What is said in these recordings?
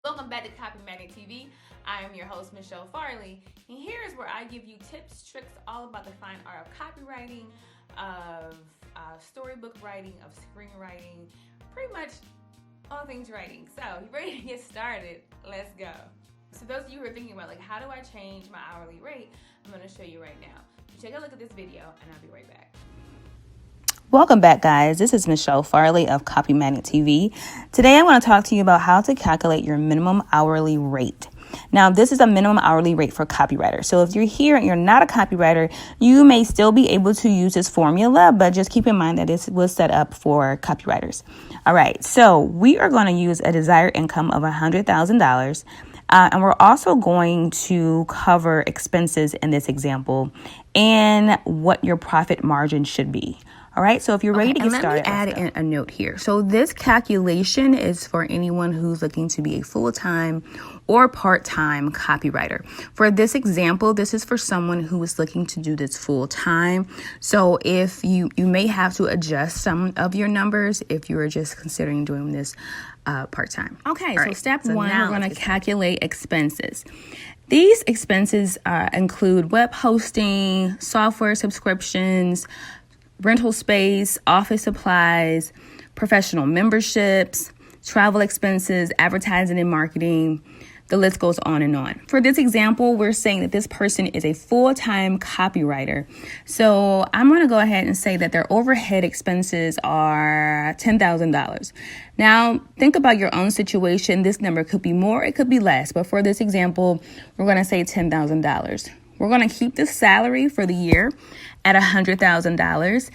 Welcome back to Copywriting TV. I am your host, Michelle Farley, and here is where I give you tips, tricks, all about the fine art of copywriting, of storybook writing, of screenwriting, pretty much all things writing. So, you ready to get started? Let's go. So those of you who are thinking about, like, how do I change my hourly rate? I'm going to show you right now. So take a look at this video, and I'll be right back. Welcome back, guys. This is Michelle Farley of Copywriting TV. Today, I want to talk to you about how to calculate your minimum hourly rate. Now, this is a minimum hourly rate for copywriters. So if you're here and you're not a copywriter, you may still be able to use this formula, but just keep in mind that this was set up for copywriters. All right, so we are going to use a desired income of $100,000. And we're also going to cover expenses in this example and what your profit margin should be. All right, so if you're ready to get started, let me add in a note here. So this calculation is for anyone who's looking to be a full-time or part-time copywriter. For this example, this is for someone who is looking to do this full-time. So if you may have to adjust some of your numbers if you are just considering doing this part-time. Okay, so step one, we're going to calculate expenses. These expenses include web hosting, software subscriptions, rental space, office supplies, professional memberships, travel expenses, advertising and marketing. The list goes on and on. For this example, we're saying that this person is a full-time copywriter. So I'm going to go ahead and say that their overhead expenses are $10,000. Now, think about your own situation. This number could be more, it could be less. But for this example, we're going to say $10,000. We're going to keep the salary for the year at $100,000.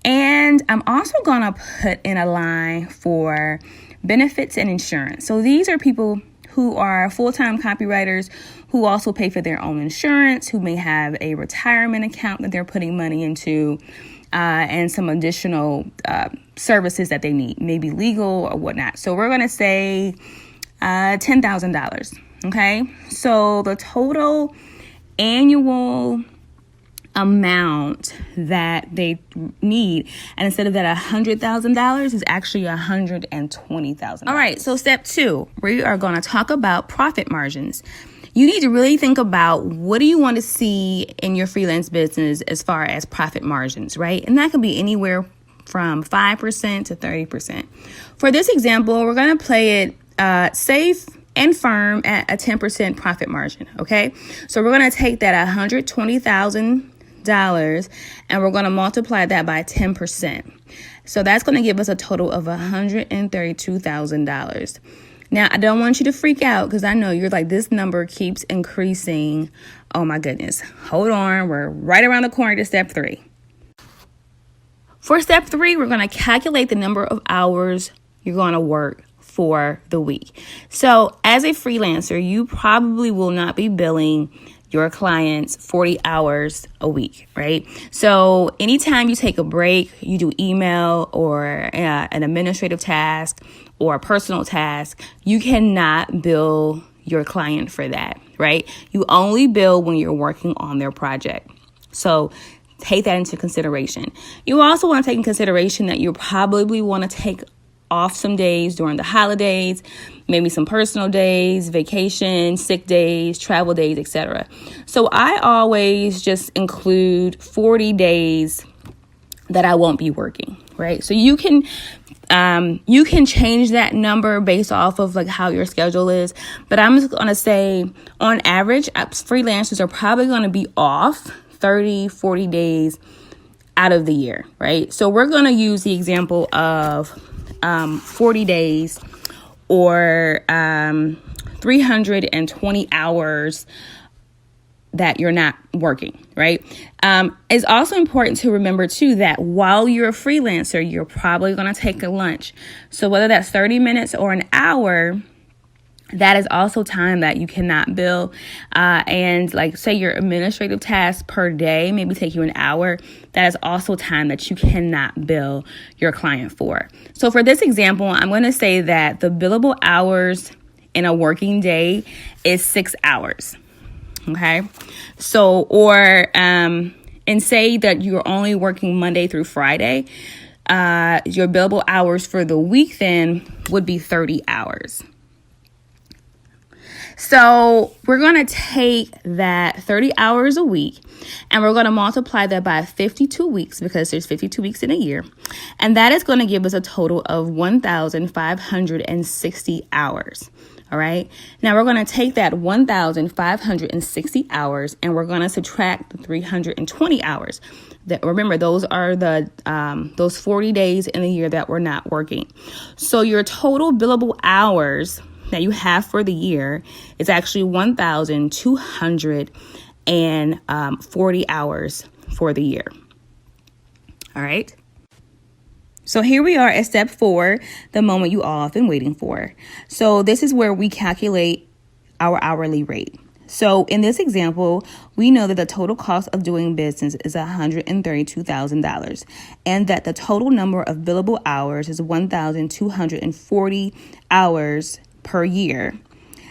And I'm also going to put in a line for benefits and insurance. So these are people who are full-time copywriters who also pay for their own insurance, who may have a retirement account that they're putting money into, and some additional services that they need, maybe legal or whatnot. So we're going to say $10,000. Okay, so the total annual amount that they need, and instead of that $100,000 is actually $120,000. All right, so step two, we are going to talk about profit margins. You need to really think about what do you want to see in your freelance business as far as profit margins, right? And that could be anywhere from 5% to 30%. For this example, we're going to play it safe and firm at a 10% profit margin, okay? So we're going to take that $120,000 and we're going to multiply that by 10%. So that's going to give us a total of $132,000. Now, I don't want you to freak out because I know you're like, this number keeps increasing. Oh my goodness. Hold on. We're right around the corner to step three. For step three, we're going to calculate the number of hours you're going to work for the week. So as a freelancer, you probably will not be billing your clients 40 hours a week, right? So anytime you take a break, you do email or an administrative task or a personal task, you cannot bill your client for that, right? You only bill when you're working on their project. So take that into consideration. You also want to take in consideration that you probably want to take off some days during the holidays, maybe some personal days, vacation, sick days, travel days, etc. So I always just include 40 days that I won't be working, right? So you can change that number based off of like how your schedule is. But I'm just going to say on average, freelancers are probably going to be off 30, 40 days out of the year, right? So we're going to use the example of 40 days or 320 hours that you're not working, right? It's also important to remember too that while you're a freelancer, you're probably going to take a lunch. So whether that's 30 minutes or an hour, that is also time that you cannot bill. And like say your administrative tasks per day maybe take you an hour. That is also time that you cannot bill your client for. So for this example, I'm going to say that the billable hours in a working day is 6 hours. Okay. So, or, and say that you're only working Monday through Friday, your billable hours for the week then would be 30 hours. So we're going to take that 30 hours a week and we're going to multiply that by 52 weeks because there's 52 weeks in a year. And that is going to give us a total of 1,560 hours. All right. Now we're going to take that 1,560 hours and we're going to subtract the 320 hours. Remember, those are those 40 days in a year that we're not working. So your total billable hours that you have for the year is actually 1,240 hours for the year. All right. So here we are at step 4, the moment you all have been waiting for. So this is where we calculate our hourly rate. So in this example, we know that the total cost of doing business is $132,000 and that the total number of billable hours is 1,240 hours per year.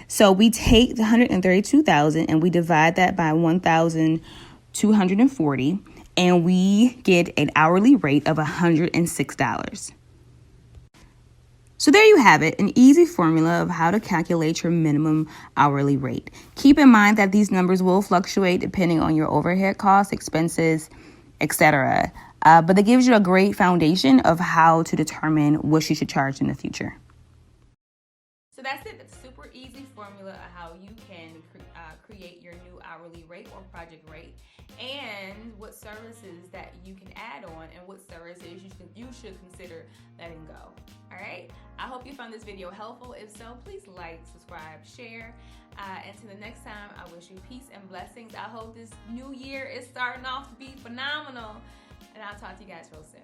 So we take the 132,000 and we divide that by 1,240 and we get an hourly rate of $106. So there you have it, an easy formula of how to calculate your minimum hourly rate. Keep in mind that these numbers will fluctuate depending on your overhead costs, expenses, etc. But it gives you a great foundation of how to determine what you should charge in the future. So that's it. That's a super easy formula of how you can create your new hourly rate or project rate, and what services that you can add on and what services you should consider letting go. All right. I hope you found this video helpful. If so, please like, subscribe, share. Until the next time, I wish you peace and blessings. I hope this new year is starting off to be phenomenal. And I'll talk to you guys real soon.